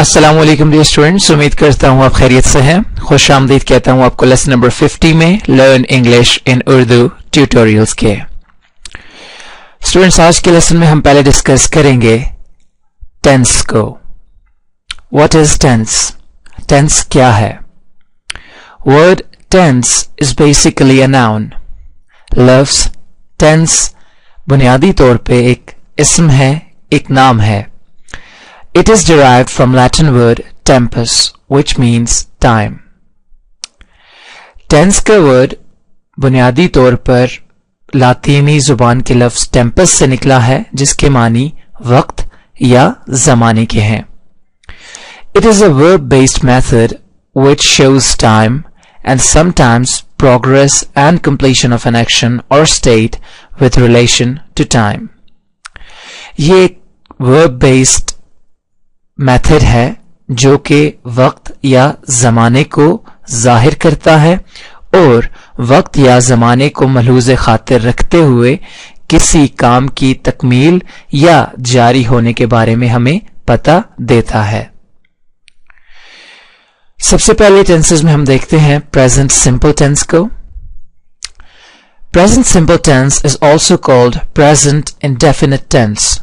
السلام علیکم dear students, امید کرتا ہوں آپ خیریت سے ہیں. خوش آمدید کہتا ہوں آپ کو لیسن نمبر 50 میں لرن انگلش ان اردو ٹیوٹوریلز کے. اسٹوڈنٹس، آج کے لیسن میں ہم پہلے ڈسکس کریں گے ٹینس کو. What is tense? ٹینس کیا ہے؟ Word tense is basically a noun. لفظ ٹینس بنیادی طور پہ ایک اسم ہے، ایک نام ہے. It is derived from Latin word tempus, which means time. Tense کا word بنیادی طور پر لاطینی زبان کے لفظ tempus سے نکلا ہے، جس کے معنی وقت یا زمانے کے ہیں. It is a verb-based method which shows time and sometimes progress and completion of an action or state with relation to time. یہ ایک verb-based میتھڈ ہے جو کہ وقت یا زمانے کو ظاہر کرتا ہے اور وقت یا زمانے کو ملحوظ خاطر رکھتے ہوئے کسی کام کی تکمیل یا جاری ہونے کے بارے میں ہمیں پتہ دیتا ہے. سب سے پہلے ٹینسز میں ہم دیکھتے ہیں پریزنٹ سمپل ٹینس کو. Present simple tense is also called present indefinite tense.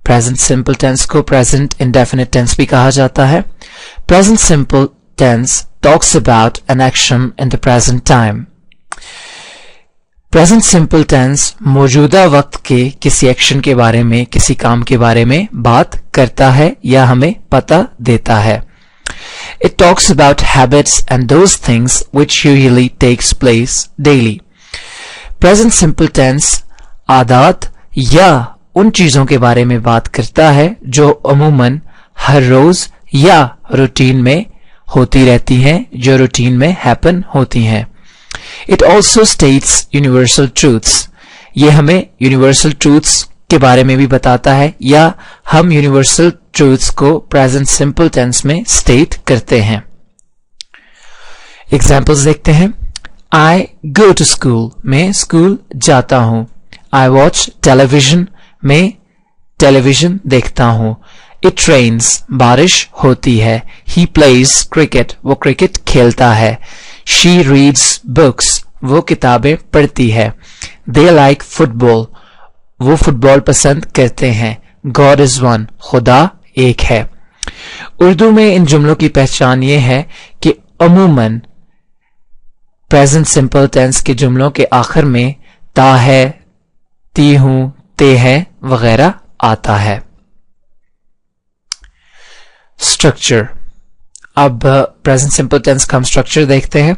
Present simple tense کو پریزنٹ انڈیفینٹ ٹینس بھی کہا جاتا ہے. Present simple tense talks about an action in the present time. Present simple tense موجودہ وقت کے کسی ایکشن کے بارے میں، کسی کام کے بارے میں بات کرتا ہے یا ہمیں پتہ دیتا ہے. It talks about habits and those things which usually takes place daily. Present simple tense عادات یا ان چیزوں کے بارے میں بات کرتا ہے جو عموماً ہر روز یا روٹین میں ہوتی رہتی ہیں، جو روٹین میں ہیپن ہوتی ہیں. It also states universal truths. یہ ہمیں یونیورسل ٹروتھس کے بارے میں بھی بتاتا ہے یا ہم یونیورسل ٹروتھس کو پریزنٹ سمپل ٹینس میں اسٹیٹ کرتے ہیں. ایگزامپلس دیکھتے ہیں. I go to school. میں اسکول جاتا ہوں. I watch television. میں ٹیلی ویژن دیکھتا ہوں. It rains. بارش ہوتی ہے. He plays cricket. وہ کرکٹ کھیلتا ہے. She reads books. وہ کتابیں پڑھتی ہے. They like football. وہ فٹ بال پسند کرتے ہیں. God is one. خدا ایک ہے. اردو میں ان جملوں کی پہچان یہ ہے کہ عموماً پریزنٹ سمپل ٹینس کے جملوں کے آخر میں تا ہے، تی ہوں، تے ہے وغیرہ آتا ہے. اسٹرکچر. اب پریزنٹ سمپل ٹینس کا ہم اسٹرکچر دیکھتے ہیں.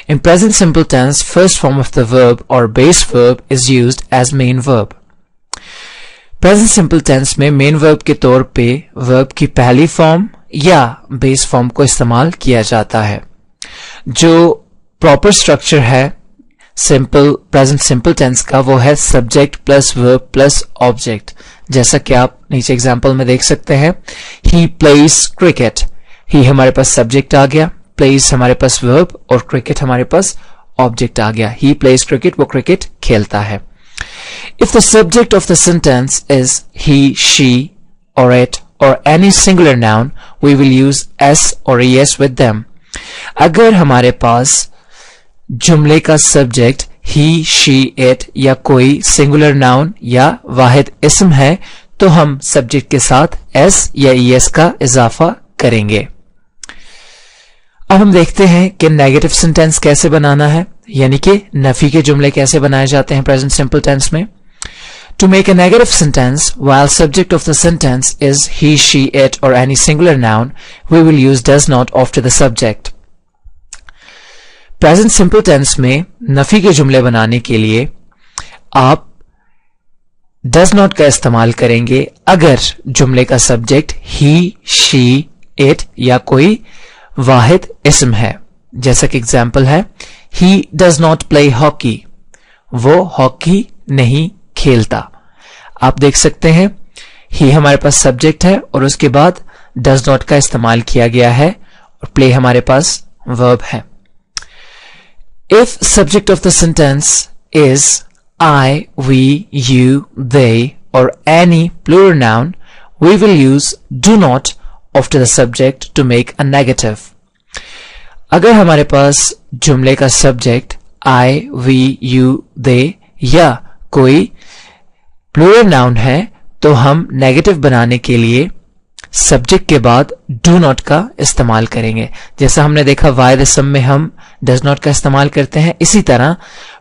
In present simple tense first form of the verb اور بیس ورب از یوزڈ ایز مین ورب. پریزنٹ سمپل ٹینس میں مین ورب کے طور پہ ورب کی پہلی فارم یا بیس فارم کو استعمال کیا جاتا ہے. جو پراپر اسٹرکچر ہے سمپل پریزنٹ سمپل ٹینس کا وہ ہے subject plus verb plus object. جیسا کہ آپ نیچے ایگزامپل میں دیکھ سکتے ہیں. ہی پلیز کرکٹ. ہی ہمارے پاس سبجیکٹ آ گیا، پلیز ہمارے پاس ورب اور کرکٹ ہمارے پاس آبجیکٹ آ گیا. ہی پلیز کرکٹ، وہ کرکٹ کھیلتا ہے. If the subject of the sentence is he, she or it or any singular noun, we will use s or es with them. اگر ہمارے پاس جملے کا سبجیکٹ ہی، شی، اٹ یا کوئی سنگولر ناؤن یا واحد اسم ہے تو ہم سبجیکٹ کے ساتھ ایس یا ای ایس کا اضافہ کریں گے. اب ہم دیکھتے ہیں کہ نیگیٹو سینٹینس کیسے بنانا ہے، یعنی کہ نفی کے جملے کیسے بنائے جاتے ہیں پریزنٹ سمپل ٹینس میں. To make a negative sentence while subject of the sentence is he, she, it or any singular noun, we will use does not after the subject. Present simple tense میں نفی کے جملے بنانے کے لیے آپ does not کا استعمال کریں گے اگر جملے کا سبجیکٹ he, she, it یا کوئی واحد اسم ہے. جیسا کہ اگزامپل ہے he does not play hockey. وہ ہاکی نہیں کھیلتا. آپ دیکھ سکتے ہیں ہی ہمارے پاس سبجیکٹ ہے اور اس کے بعد ڈز ناٹ کا استعمال کیا گیا ہے اور پلے ہمارے پاس ورب ہے. If subject of the sentence is I, we, you, they or any plural noun, we will use do not after the subject to make a negative. اگر ہمارے پاس جملے کا subject I, we, you, they یا کوئی plural noun ہے تو ہم negative بنانے کے لیے سبجیکٹ کے بعد ڈو ناٹ کا استعمال کریں گے. جیسا ہم نے دیکھا واحد اسم میں ہم ڈز ناٹ کا استعمال کرتے ہیں, اسی طرح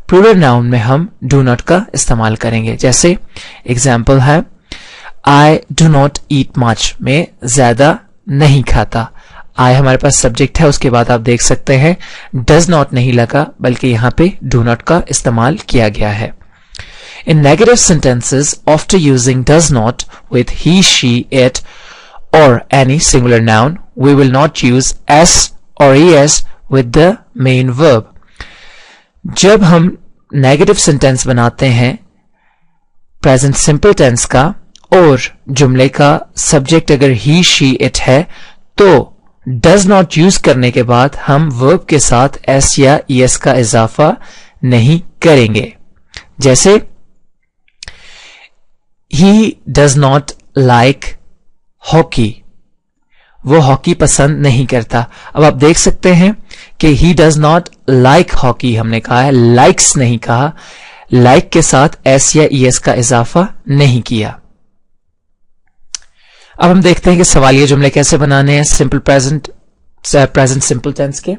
پلورل ناؤن میں ہم ڈو ناٹ کا استعمال کریں گے. جیسے ایگزامپل ہے I do not eat much, میں زیادہ نہیں کھاتا. I ہمارے پاس سبجیکٹ ہے, اس کے بعد آپ دیکھ سکتے ہیں ڈز ناٹ نہیں لگا بلکہ یہاں پہ ڈو ناٹ کا استعمال کیا گیا ہے. In negative sentences, after using does not with he, she, it or any singular noun, we will not use s or es with the main verb. جب ہم نیگیٹو سینٹینس بناتے ہیں present simple tense کا اور جملے کا subject اگر he, she, it ہے تو does not یوز کرنے کے بعد ہم verb کے ساتھ s یا es کا اضافہ نہیں کریں گے. جیسے he does not like hockey, وہ ہاکی پسند نہیں کرتا. اب آپ دیکھ سکتے ہیں کہ he does not like hockey ہم نے کہا ہے, likes نہیں کہا, like کے ساتھ s یا es کا اضافہ نہیں کیا. اب ہم دیکھتے ہیں کہ سوالیہ جملے کیسے بنانے ہیں سمپل present simple tense کے.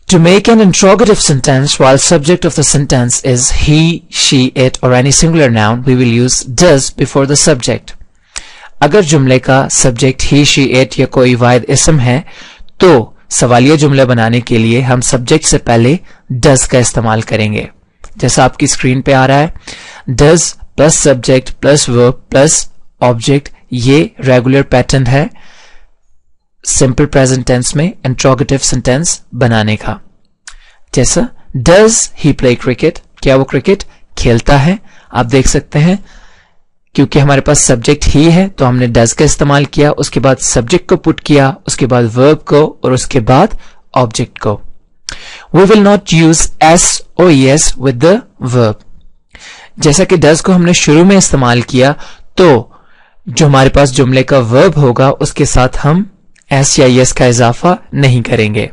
To make an interrogative sentence while subject of the sentence is he, she, it or any singular noun, we will use does before the subject. اگر جملے کا سبجیکٹ he, she, it یا کوئی واحد اسم ہے تو سوالیہ جملے بنانے کے لیے ہم سبجیکٹ سے پہلے does کا استعمال کریں گے. جیسا آپ کی اسکرین پہ آ رہا ہے does plus subject plus verb plus object, یہ ریگولر پیٹرن ہے سمپل پریزنٹ ٹینس میں انٹروگیٹو سینٹینس بنانے کا. جیسا ڈز ہی پلے کرکٹ, کیا وہ کرکٹ کھیلتا ہے. آپ دیکھ سکتے ہیں کیونکہ ہمارے پاس سبجیکٹ ہی ہے تو ہم نے ڈز کا استعمال کیا, اس کے بعد سبجیکٹ کو پٹ کیا, اس کے بعد ورب کو اور اس کے بعد آبجیکٹ کو. We will not use s or es with the verb. جیسا کہ ڈز کو ہم نے شروع میں استعمال کیا تو جو ہمارے پاس جملے کا ورب ہوگا اس کے ساتھ ہم ایس یا یس کا اضافہ نہیں کریں گے.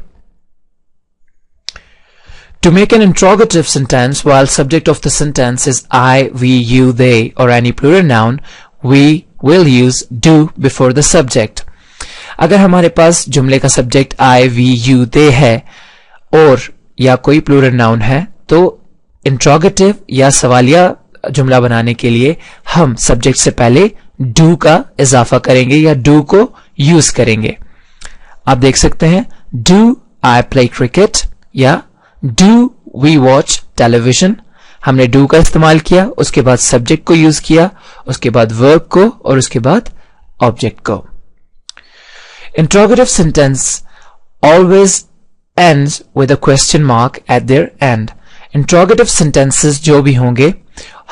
To make an interrogative sentence while subject of the sentence is I, we, you, they or any plural noun, we will use do before the subject. اگر ہمارے پاس جملے کا subject I, we, you, they ہے اور یا کوئی plural noun ہے تو interrogative یا سوالیہ جملہ بنانے کے لیے ہم سبجیکٹ سے پہلے ڈو کا اضافہ کریں گے یا ڈو کو یوز کریں گے. آپ دیکھ سکتے ہیں ڈو آئی پلے کرکٹ یا do we watch television. ہم نے ڈو کا استعمال کیا, اس کے بعد سبجیکٹ کو یوز کیا, اس کے بعد ورب کو اور اس کے بعد آبجیکٹ کو. Interrogative sentence always ends with a question mark at their end. Interrogative sentences جو بھی ہوں گے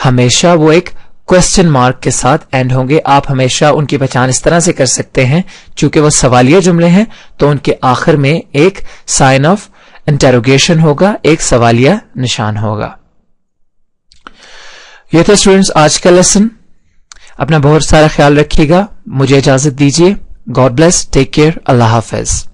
ہمیشہ وہ ایک کوسچن مارک کے ساتھ اینڈ ہوں گے. آپ ہمیشہ ان کی پہچان اس طرح سے کر سکتے ہیں چونکہ وہ سوالیہ جملے ہیں تو ان کے آخر میں ایک سائن آف انٹروگیشن ہوگا, ایک سوالیہ نشان ہوگا. یہ تھا اسٹوڈینٹس آج کا لیسن. اپنا بہت سارا خیال رکھیے گا. مجھے اجازت دیجیے. God bless. Take care. اللہ حافظ.